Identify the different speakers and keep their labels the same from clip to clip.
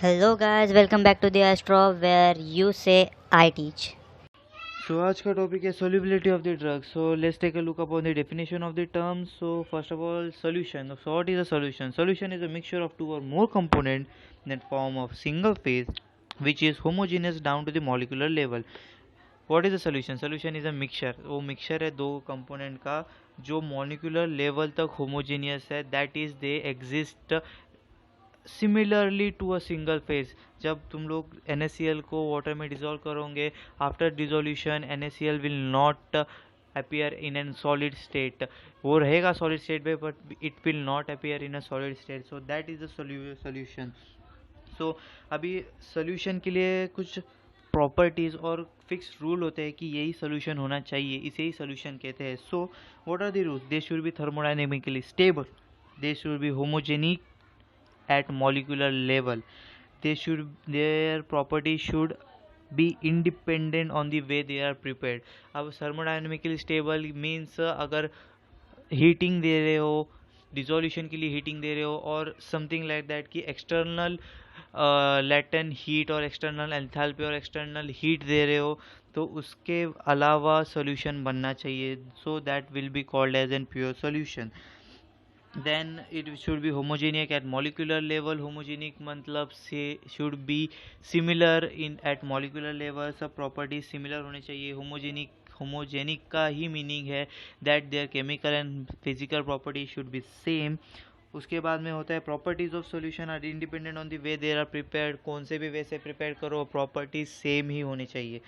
Speaker 1: Hello guys, welcome back to the Astro where you say I teach.
Speaker 2: So आज का topic है solubility of the drug. So let's take a look upon the definition of the terms. So first of all, solution. So what is a solution? Solution is a mixture of two or more components that form of single phase, which is homogeneous down to the molecular level. What is a solution? Solution is a mixture. वो mixture है दो component का जो molecular level तक homogeneous है. That is they exist similarly to a single phase. जब तुम लोग NaCl को वाटर में डिजोल्व करोगे, after dissolution NaCl will not appear in a solid state. वो रहेगा solid state में but it will not appear in a solid state. So that is the solution. So अभी solution के लिए कुछ प्रॉपर्टीज और फिक्स रूल होते हैं कि यही सोल्यूशन होना चाहिए, इसे ही सोल्यूशन कहते हैं. So what are the rules? They should be thermodynamically stable, they should be homogenic at molecular level, their properties should be independent on the way they are prepared. अब thermodynamically stable means अगर heating दे रहे हो, dissolution के लिए heating दे रहे हो और something like that कि एक्सटर्नल लैटेंट हीट और एक्सटर्नल एंथैल्पी और एक्सटर्नल हीट दे रहे हो, तो उसके अलावा सॉल्यूशन बनना चाहिए. So that will be called as an pure solution. Then it should be homogenic at molecular level. Homogenic मतलब से should be similar in at molecular level. सब properties similar होने चाहिए. homogenic का ही meaning है that their chemical and physical properties should be same. उसके बाद में होता है properties of solution are independent on the way they are prepared. कौन से भी वे से प्रिपेयर करो, प्रॉपर्टीज सेम ही होनी चाहिए.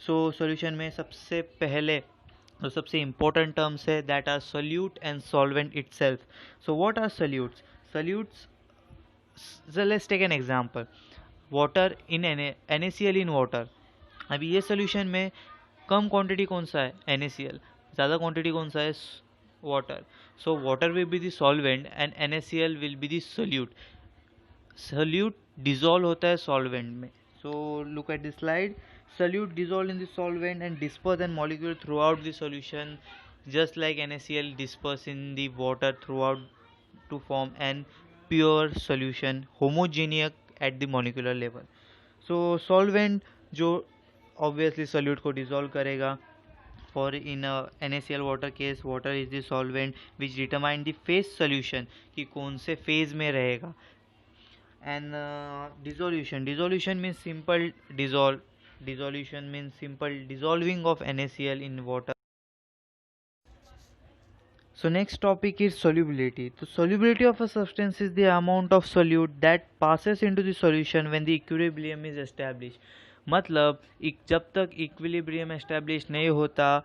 Speaker 2: सो सॉल्यूशन में सबसे पहले तो सबसे important terms है that are solute and solvent itself. So what are solutes? Solutes, so let's take an example. Water in NaCl in water. अभी ये solution में कम क्वांटिटी कौन सा है? NaCl. ज़्यादा क्वांटिटी कौन सा है? Water. So water will be the solvent and NaCl will be the solute. Solute dissolve होता है solvent में. So look at this slide. Solute dissolve in the solvent and disperse an molecule throughout the solution, just like NaCl disperse in the water throughout to form an pure solution, homogeneous at the molecular level. So solvent जो obviously solute को dissolve करेगा. For in a NaCl water case, water is the solvent which determine the phase solution कि कौन से phase में रहेगा. And dissolution means simple dissolution means simple dissolving of NaCl in water. So next topic is solubility. The solubility of a substance is the amount of solute that passes into the solution when the equilibrium is established. मतलब जब तक equilibrium established नहीं होता,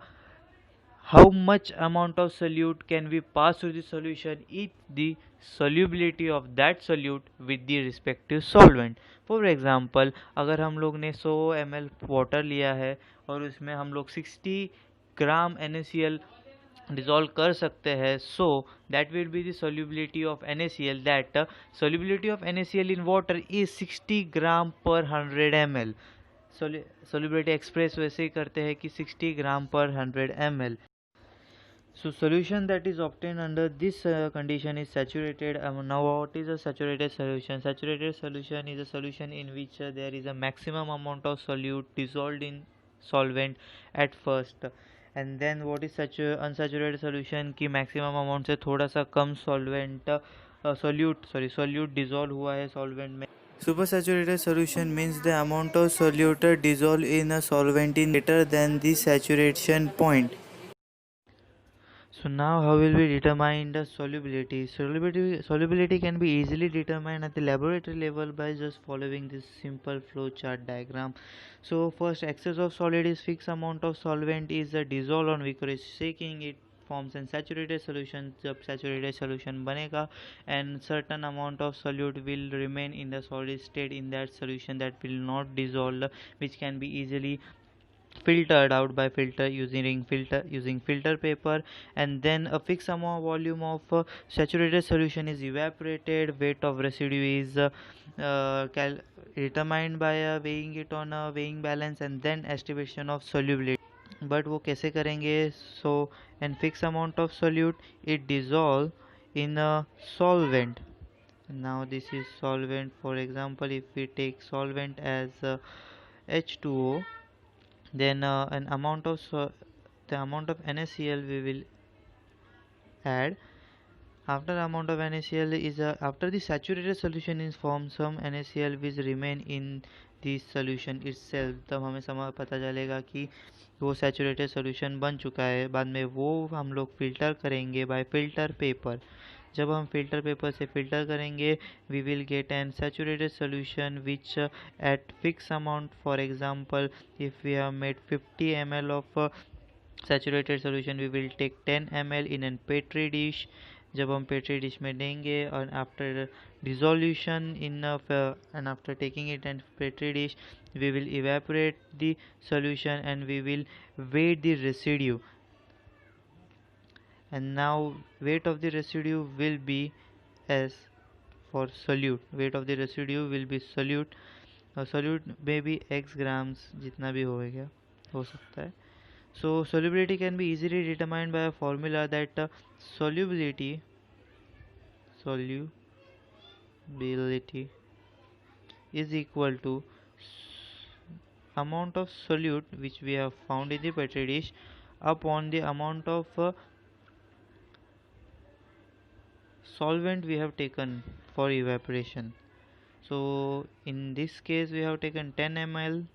Speaker 2: how much amount of solute can we pass through the solution is the solubility of that solute with the respective solvent. For example, अगर हम लोग ने 100 ml water लिया है और उसमें हम लोग 60 ग्राम NaCl डिजोल्व कर सकते हैं, so that will be the solubility of NaCl. That solubility of NaCl in water is 60 gram per 100 ml. solubility express वैसे ही करते हैं कि 60 ग्राम per 100 ml. So solution that is obtained under this condition is saturated. Now what is a saturated solution? Saturated solution is a solution in which there is a maximum amount of solute dissolved in solvent at first, and then what is such unsaturated solution कि maximum amount से थोड़ा सा कम solvent solute dissolve हुआ है solvent में. Supersaturated solution means the amount of solute dissolved in a solvent is greater than the saturation point. So now how will we determine the solubility? Solubility can be easily determined at the laboratory level by just following this simple flow chart diagram. So first, excess of solid is fixed amount of solvent is dissolved on vigorous shaking. It forms a saturated solution. जब saturated solution बनेगा and certain amount of solute will remain in the solid state in that solution that will not dissolve, which can be easily filtered out by using filter paper. And then a fixed amount volume of saturated solution is evaporated. Weight of residue is determined by weighing it on a weighing balance and then estimation of solubility. But वो कैसे करेंगे? So and fixed amount of solute it dissolve in a solvent. Now this is solvent. For example, if we take solvent as H2O, then the amount of NaCl we will add. After amount of NaCl is after the saturated solution is formed, some NaCl will remain in the solution itself. तब हमें समय पता चलेगा कि वो saturated solution बन चुका है. बाद में वो हम लोग फिल्टर करेंगे बाय फिल्टर पेपर. जब हम फिल्टर पेपर से फिल्टर करेंगे, we will get an saturated solution which at fix amount. For example, if we have made 50 ml of saturated solution, we will take 10 ml in an petri dish. जब हम petri dish में देंगे और after dissolution in and after taking it in petri dish, we will evaporate the solution and we will weigh the residue. And now weight of the residue will be as for solute. Weight of the residue will be solute. Solute may be x grams, जितना भी होएगा हो सकता है. So solubility can be easily determined by a formula that solubility is equal to amount of solute which we have found in the petri dish upon the amount of solvent we have taken for evaporation. So in this case we have taken 10 ml.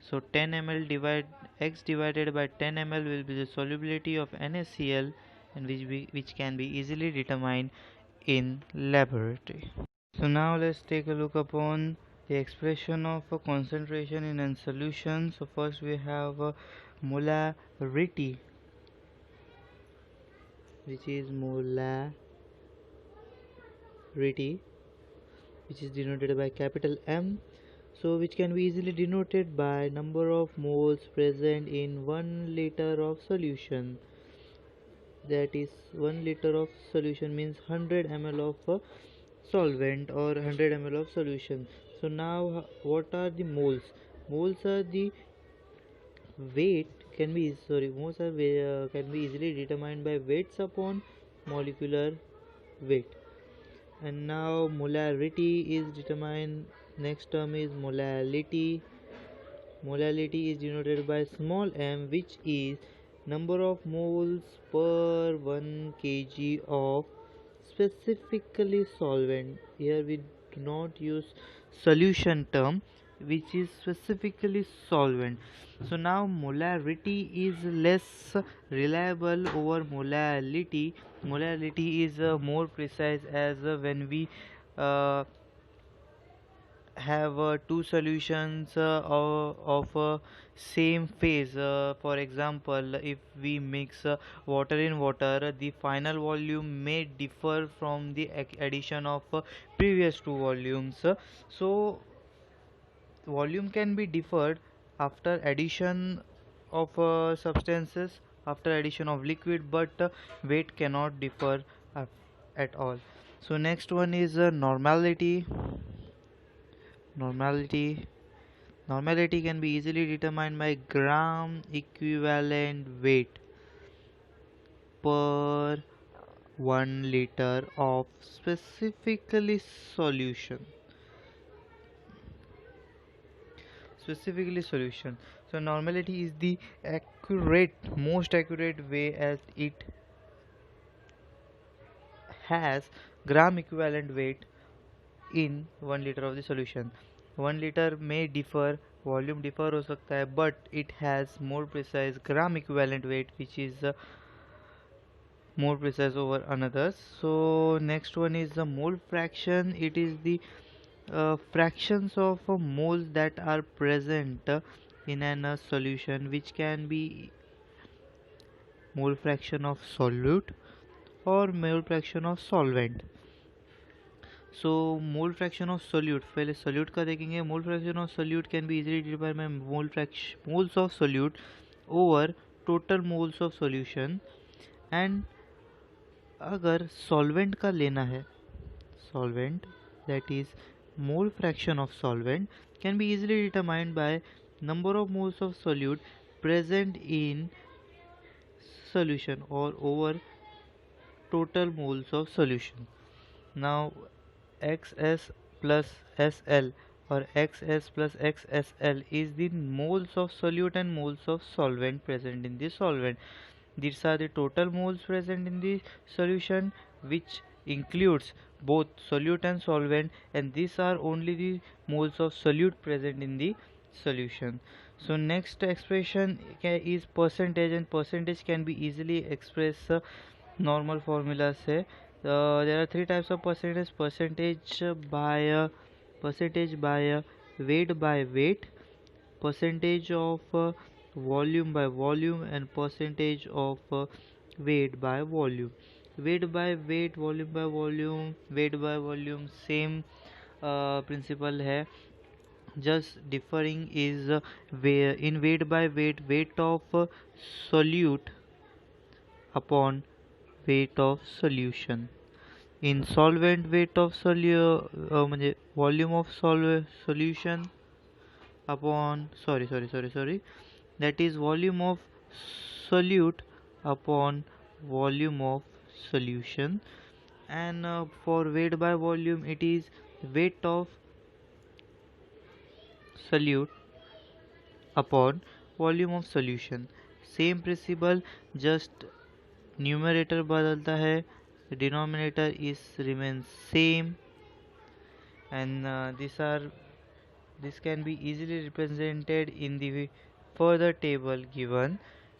Speaker 2: So 10 ml divided by 10 ml will be the solubility of NaCl, and which can be easily determined in laboratory. So now let's take a look upon the expression of a concentration in a solution. So first we have molarity, which is denoted by capital M. So which can be easily denoted by number of moles present in 1 liter of solution. That is 1 liter of solution means 100 ml of solvent or 100 ml of solution. So now what are the moles? Moles are the weight can be can be easily determined by weights upon molecular weight. And now molarity is determined. Next term is molality. Molality is denoted by small m, which is number of moles per 1 kg of specifically solvent. Here we do not use solution term, which is specifically solvent. So now molarity is less reliable over molality. Molality is more precise, as when we uh, have two solutions of same phase. For example, if we mix water in water, the final volume may differ from the addition of previous two volumes. So volume can be differed after addition of substances, after addition of liquid, but weight cannot differ at all. So next one is normality. Normality Normality can be easily determined by gram equivalent weight per 1 liter of solution. Specifically solution. So normality is the most accurate way, as it has gram equivalent weight in 1 liter of the solution. 1 liter may differ, volume differ हो सकता है, but it has more precise gram equivalent weight, which is more precise over another. So next one is the mole fraction. It is the fractions of moles that are present in a solution, which can be mole fraction of solute or mole fraction of solvent. So mole fraction of solute, पहले solute का देखेंगे. Mole fraction of solute can be easily divided by moles of solute over total moles of solution. And अगर solvent का लेना है, solvent, that is mole fraction of solvent, can be easily determined by number of moles of solute present in solution or over total moles of solution. Now xs plus sl or xs plus xsl is the moles of solute and moles of solvent present in the solvent. These are the total moles present in the solution, which includes both solute and solvent, and these are only the moles of solute present in the solution. So next expression is percentage, and percentage can be easily expressed normal formula say. There are three types of percentage: percentage by weight by weight, percentage of volume by volume, and percentage of weight by volume. Weight by weight, volume by volume, weight by volume, same principle है, just differing is where in weight by weight, weight of solute upon weight of solution. In solvent, weight of म्हणजे volume of solution upon sorry, that is volume of solute upon volume of solution. And for weight by volume, it is weight of solute upon volume of solution. Same principle, just numerator बदलता है, denominator is remains same. And this can be easily represented in the further table given,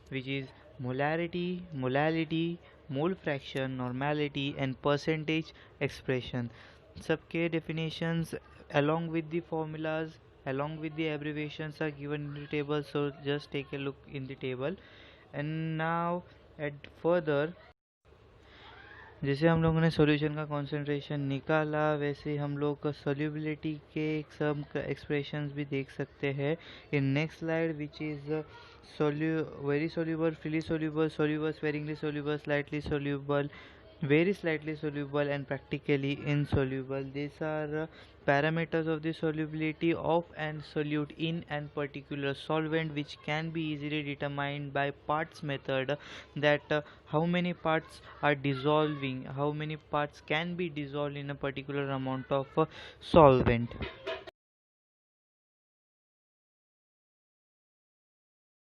Speaker 2: which is molality, mole fraction, normality, and percentage expression. सबके definitions along with the formulas, along with the abbreviations are given in the table, so just take a look in the table. And now at further, जैसे हम लोगों ने solution का concentration निकाला, वैसे हम लोग सॉल्युबिलिटी के सब एक्सप्रेशंस भी देख सकते हैं in next slide, which is very soluble, freely soluble, soluble, sparingly soluble, slightly soluble, very slightly soluble, and practically insoluble. These are parameters of the solubility of an solute in an particular solvent, which can be easily determined by parts method, that how many parts are dissolving, how many parts can be dissolved in a particular amount of solvent.